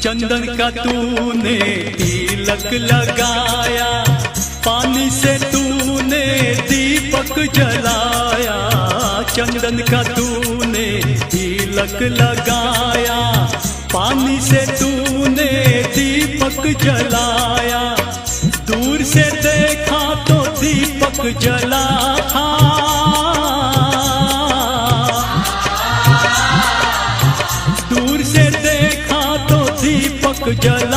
चंदन का तूने तिलक लगाया, पानी से तूने दीपक जलाया। चंदन का तूने तिलक लगाया, पानी से तूने दीपक जलाया। दूर से देखा तो दीपक जला था, दूर से देखा तो दीपक जला